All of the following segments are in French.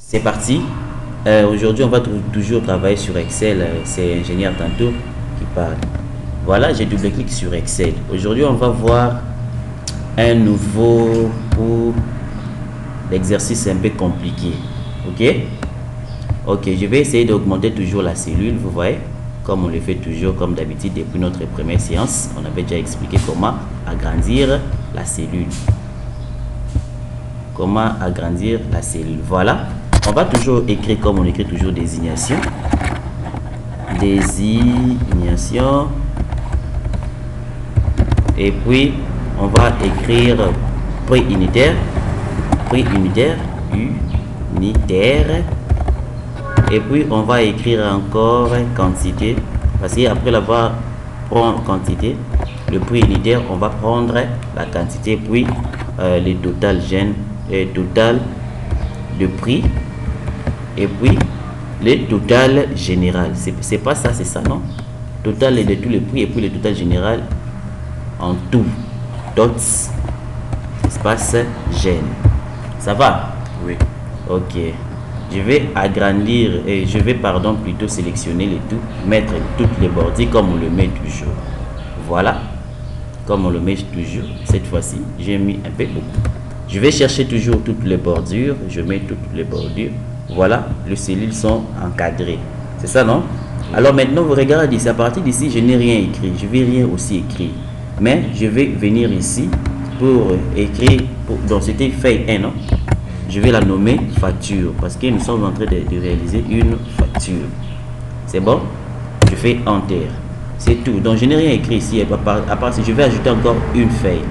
C'est parti. Aujourd'hui, on va toujours travailler sur Excel. C'est ingénieur tantôt qui parle. Voilà, j'ai double-clic sur Excel. Aujourd'hui, on va voir un nouveau pour l'exercice un peu compliqué. Ok? Ok, je vais essayer d'augmenter toujours la cellule. Vous voyez, comme on le fait toujours, comme d'habitude, depuis notre première séance. On avait déjà expliqué comment agrandir la cellule. Comment agrandir la cellule. Voilà. On va toujours écrire comme on écrit toujours désignation. Désignation. Et puis, on va écrire prix unitaire. Prix unitaire. Unitaire. Et puis, on va écrire encore quantité. Parce qu'après l'avoir prendre quantité, le prix unitaire, on va prendre la quantité, puis le total total de prix. Et puis, le total général. C'est pas ça, c'est ça, non? Total de tous les prix et puis le total général en tout. Dots, espace, gène. Ça va? Oui. Ok. Je vais agrandir et je vais, plutôt sélectionner les tout, mettre toutes les bordures comme on le met toujours. Voilà. Comme on le met toujours. Cette fois-ci, j'ai mis un peu beaucoup. Je vais chercher toujours toutes les bordures. Je mets toutes les bordures. Voilà, les cellules sont encadrées. C'est ça, non? Alors maintenant, vous regardez ici. À partir d'ici, je n'ai rien écrit. Je vais rien aussi écrire. Mais je vais venir ici pour écrire. Donc, c'était feuille 1, non? Je vais la nommer facture. Parce que nous sommes en train de réaliser une facture. C'est bon? Je fais Enter. C'est tout. Donc, je n'ai rien écrit ici. À part si je vais ajouter encore une feuille.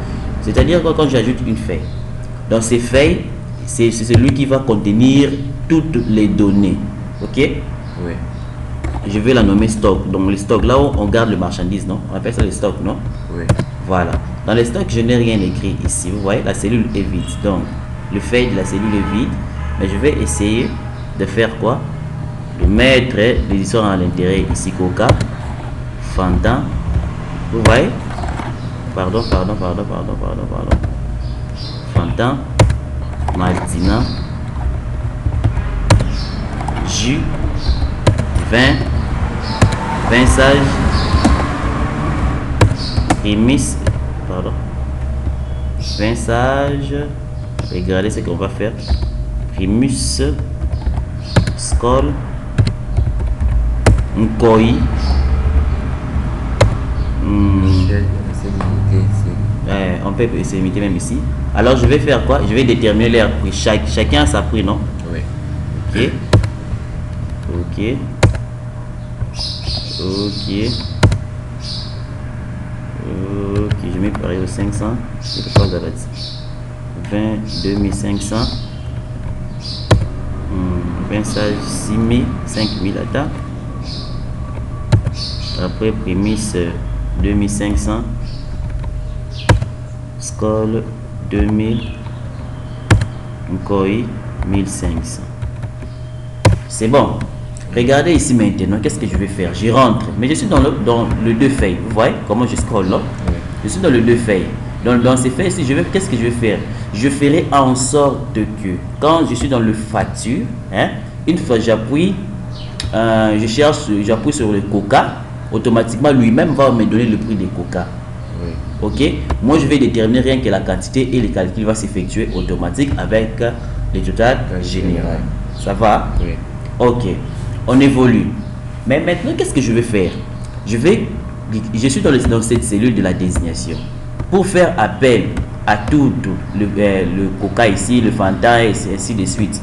C'est-à-dire que quand j'ajoute une feuille, dans ces feuilles, c'est celui qui va contenir toutes les données. Ok? Oui. Je vais la nommer stock. Donc le stock, là où on garde le marchandise, non? On appelle ça le stock, non? Oui. Voilà. Dans le stock, je n'ai rien écrit ici. Vous voyez, la cellule est vide. Donc le feuille de la cellule est vide. Mais je vais essayer de faire quoi? De mettre les histoires à l'intérieur ici. Coca, Fanta. Vous voyez? Pardon. Fanta, Martina, jus, vin sage, prémisse, vin sage. Regardez ce qu'on va faire. Primus, Skol, Nkoi. On peut se limiter même ici. Alors je vais faire quoi? Je vais déterminer leur prix. Chacun a sa prix, non? Oui. Ok. Je mets pareil au 500. 22 500. 20 sage 6000, 5000 attends. Après prémisse 2500. Skol 2000, Nkoi 1500. C'est bon. Regardez ici maintenant, qu'est-ce que je vais faire? Je rentre, mais je suis dans le deux feuilles. Vous voyez comment je scrolle là? Oui. Je suis dans le deux feuilles. Dans ces feuilles, qu'est-ce que je vais faire? Je ferai en sorte que quand je suis dans le facture, une fois j'appuie, j'appuie sur le coca, automatiquement lui-même va me donner le prix des coca. Oui. Ok, moi je vais déterminer rien que la quantité et le calcul va s'effectuer automatique avec le total général. Ça va? Oui. Ok, on évolue. Mais maintenant, qu'est-ce que je vais faire? Je suis dans cette cellule de la désignation. Pour faire appel à tout le coca ici, le Fanta et ainsi de suite.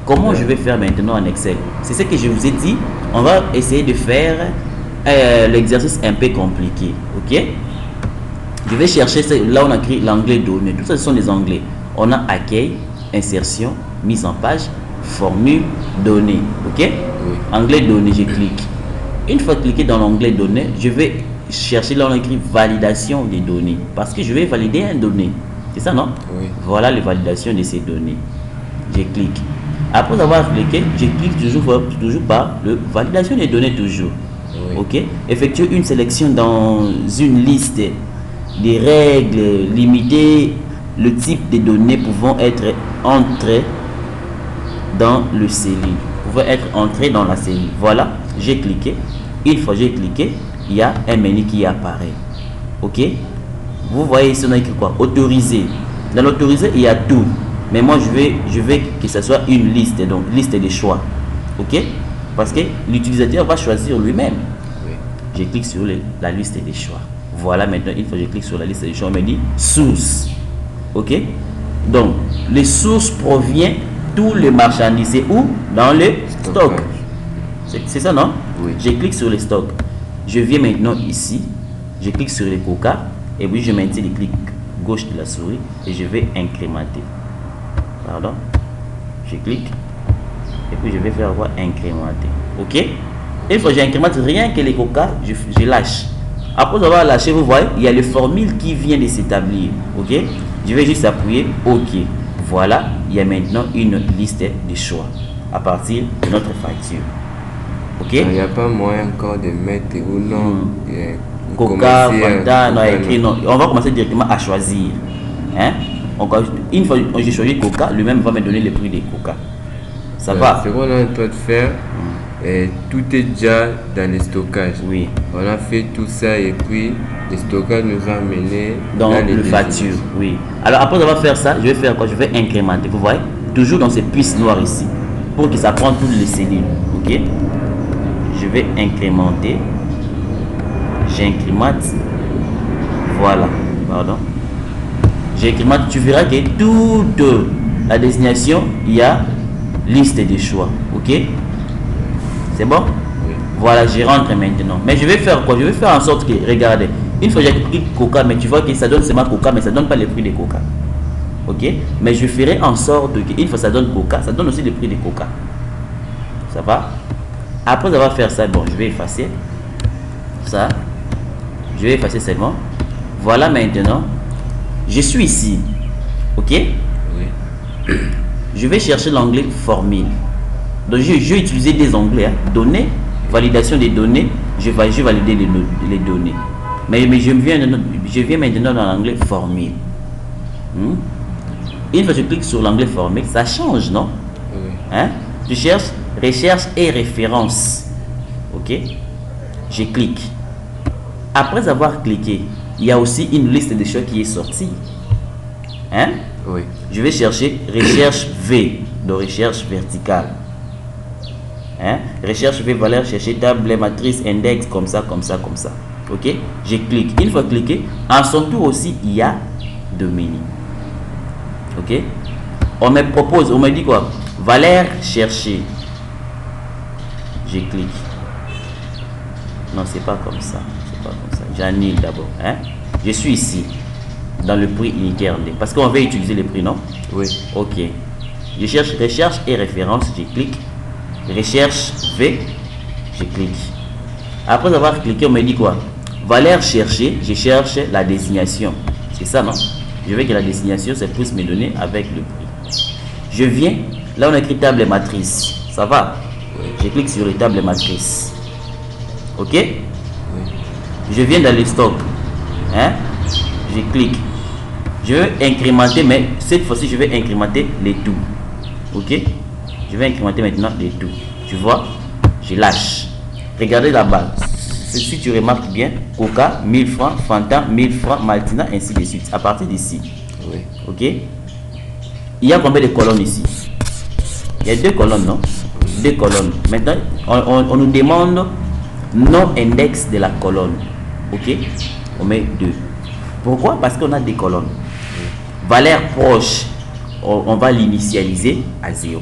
Comment je vais faire maintenant en Excel? C'est ce que je vous ai dit. On va essayer de faire l'exercice un peu compliqué. Ok? Je vais chercher, là on a écrit l'onglet données. Tout ça, ce sont des onglets. On a accueil, insertion, mise en page, formule, données. Ok? Oui. Onglet données, je clique. Une fois cliqué dans l'onglet données, je vais chercher là on a écrit validation des données. Parce que je vais valider un donné. C'est ça, non? Oui. Voilà les validations de ces données. Je clique. Après avoir cliqué, je clique toujours par le validation des données toujours. Oui. Ok? Effectuer une sélection dans une liste des règles limitées, le type de données pouvant être entre dans le cellule. Vous pouvez être entré dans la cellule. Voilà, j'ai cliqué. Une fois j'ai cliqué, il y a un menu qui apparaît. Ok, vous voyez ici on a écrit quoi? Autoriser. Dans l'autoriser il y a tout, mais moi je veux que ce soit une liste, donc liste des choix. Ok, parce que l'utilisateur va choisir lui-même. Oui. Je clique sur la liste des choix. Voilà, maintenant une fois que je clique sur la liste des choix, on me dit source. Ok, donc les sources proviennent tous les marchandises où? Dans le stock. C'est ça, non? Oui. Je clique sur les stocks. Je viens maintenant ici, je clique sur les coca et puis je maintiens le clic gauche de la souris et je vais incrémenter. Pardon, je clique et puis je vais faire quoi? Incrémenter. Ok, une fois que j'incrémente, rien que les coca, je lâche. Après avoir lâché, vous voyez, il y a le formule qui vient de s'établir. Ok, je vais juste appuyer OK. Voilà, il y a maintenant une liste de choix à partir de notre facture. Ok, il n'y a pas moyen encore de mettre ou non coca, Fanta, non, écrit non. On va commencer directement à choisir. Hein? Une fois que j'ai choisi coca, lui-même va me donner le prix des coca. Ça va? Ce qu'on a train de faire, tout est déjà dans le stockage. Oui. On a fait tout ça et puis le stockage nous a amené dans le facture. Oui. Alors après avoir fait ça, je vais faire quoi? Je vais incrémenter. Vous voyez? Toujours dans ces puces noires ici. Pour que ça prenne toutes les cellules. Ok? Je vais incrémenter. J'incrémente. Voilà. Pardon. J'incrémente. Tu verras que toute la désignation, il y a liste de choix. Ok? C'est bon? Oui. Voilà, je rentre maintenant. Mais je vais faire quoi? Je vais faire en sorte que, regardez, une fois que j'ai cliqué coca, mais tu vois que ça donne seulement coca, mais ça ne donne pas le prix de coca. Ok? Mais je ferai en sorte que, une fois que ça donne coca, ça donne aussi le prix de coca. Ça va? Après avoir fait ça, bon, je vais effacer ça. Je vais effacer seulement. Voilà maintenant. Je suis ici. Ok? Oui. Je vais chercher l'onglet formule. Donc je vais utiliser des onglets. Hein. Données, validation des données. Je vais valider les données. Mais je viens maintenant dans l'onglet formule. Une fois que je clique sur l'onglet formule, ça change, non? Oui. Hein? Je cherche recherche et référence. Ok? Je clique. Après avoir cliqué, il y a aussi une liste de choix qui est sortie. Hein? Oui. Je vais chercher recherche V, de recherche verticale. Hein? Recherche V, valeur, chercher table, matrice, index, comme ça, comme ça, comme ça. Ok? Je clique. Une fois cliqué, en son tour aussi, il y a deux menus. Ok? On me propose, on me dit quoi? Valeur chercher. Je clique. Non, c'est pas comme ça. C'est pas comme ça. J'annule d'abord. Hein? Je suis ici, dans le prix unitaire. Parce qu'on va utiliser le prix, non? Oui. Ok. Je cherche recherche et référence. Je clique. Recherche V. Je clique. Après avoir cliqué, on me dit quoi? Valeur chercher. Je cherche la désignation. C'est ça, non? Je veux que la désignation, ça puisse me donner avec le prix. Je viens. Là, on a écrit table matrice. Ça va? Je clique sur les tables matrices. Ok? Oui. Je viens dans les stocks. Hein? Je clique. Je veux incrémenter, mais cette fois-ci, je vais incrémenter les tout. Ok? Je vais incrémenter maintenant les tout. Tu vois? Je lâche. Regardez là-bas. Si tu remarques bien, Coca, 1000 francs, Fanta, 1000 francs, Maltina, ainsi de suite. À partir d'ici. Oui. Ok? Il y a combien de colonnes ici? Il y a deux colonnes, non? Deux colonnes. Maintenant, on nous demande nom index de la colonne. Ok? On met 2. Pourquoi? Parce qu'on a des colonnes. Valeur proche, on va l'initialiser à 0.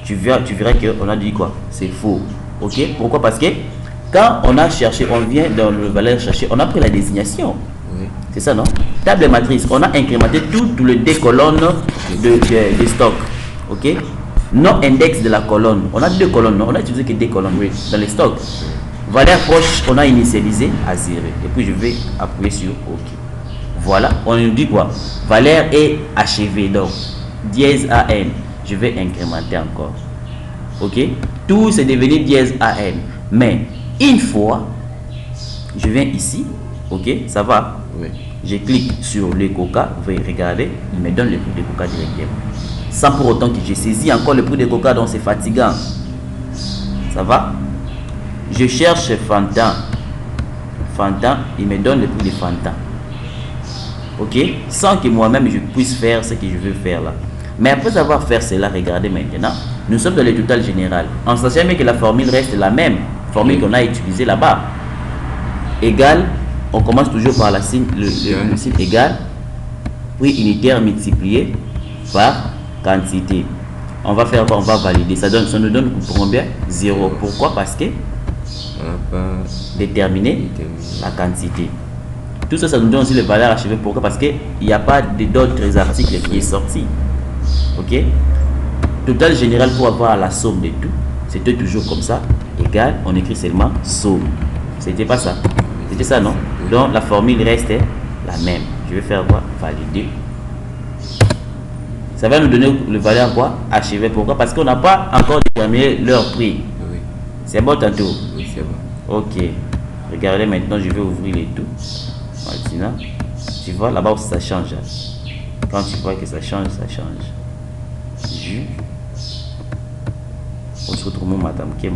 Tu verras qu'on a dit quoi? C'est faux. Ok? Pourquoi? Parce que quand on a cherché, on vient dans le valeur chercher, on a pris la désignation. Oui. C'est ça, non? Table matrice, on a incrémenté toutes les deux colonnes de stock. Ok? Nom index de la colonne. On a deux colonnes, non? On a utilisé que deux colonnes, oui, dans les stocks. Valeur proche, on a initialisé à 0. Et puis je vais appuyer sur OK. Voilà, on nous dit quoi? Valeur est achevée, donc dièse AN. Je vais incrémenter encore. Ok? Tout c'est devenu dièse AN. Mais une fois, je viens ici. Ok? Ça va? Oui. Je clique sur le coca. Vous pouvez regarder. Il me donne le prix de coca directement. sans pour autant que je saisis encore le prix de coca, donc c'est fatigant. Ça va? Je cherche Fanta. Fanta, il me donne le prix de Fanta. Ok? Sans que moi-même je puisse faire ce que je veux faire là. Mais après avoir fait cela, regardez maintenant, nous sommes dans le total général. En sachant bien que la formule reste la même, formule qu'on a utilisée là-bas. Égal, on commence toujours par la signe, le signe égal, puis unitaire multiplié par quantité. On va faire quoi? On va valider. Ça nous donne combien? 0. Pourquoi? Parce que on n'a pas déterminer la quantité. Tout ça, ça nous donne aussi les valeurs achevées. Pourquoi? Parce qu'il n'y a pas d'autres articles qui est sorti. Ok? Total général pour avoir la somme de tout. C'était toujours comme ça. Égal, on écrit seulement somme. C'était pas ça. C'était ça, non? Donc la formule reste la même. Je vais faire quoi? Valider. Ça va nous donner le valeur quoi? Achevé. Pourquoi? Parce qu'on n'a pas encore déterminé leur prix. Oui. C'est bon tantôt? Oui, c'est bon. Ok. Regardez maintenant, je vais ouvrir les tout. Maintenant, tu vois là-bas où ça change. Quand tu vois que ça change, ça change. Jus. On se retrouve madame qui 20.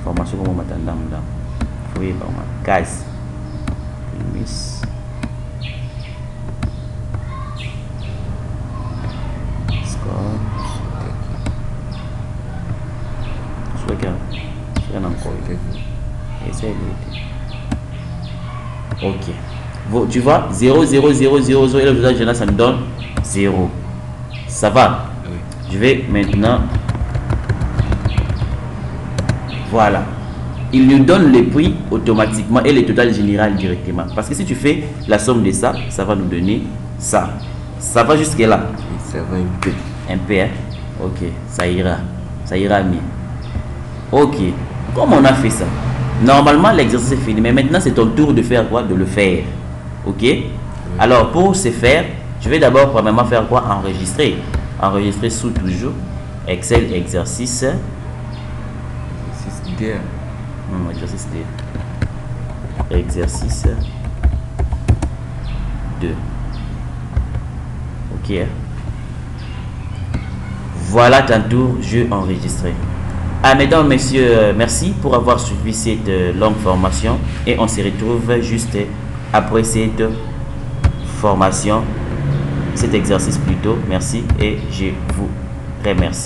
Formation comme madame dame. Fouillez par ma case. Miss. Score. Ok. Tu vois 0, 0, 0, 0, 0 et le total général ça me donne 0. Ça va? Oui. Je vais maintenant. Voilà. Il nous donne le prix automatiquement et le total général directement. Parce que si tu fais la somme de ça, ça va nous donner ça. Ça va jusque là? Oui, ça va un peu. Un peu, hein? Ok, ça ira. Ça ira mieux. Ok. Comment on a fait ça? Normalement, l'exercice est fini. Mais maintenant, c'est ton tour de faire quoi? De le faire. Ok? Oui. Alors, pour ce faire, je vais d'abord premièrement faire quoi? Enregistrer. Enregistrer sous toujours Excel exercice. Exercice D. Exercice D. Exercice 2. Ok. Voilà ton tour, jeu enregistré. Ah, mesdames, messieurs, merci pour avoir suivi cette longue formation et on se retrouve juste après cette formation, cet exercice plutôt. Merci et je vous remercie.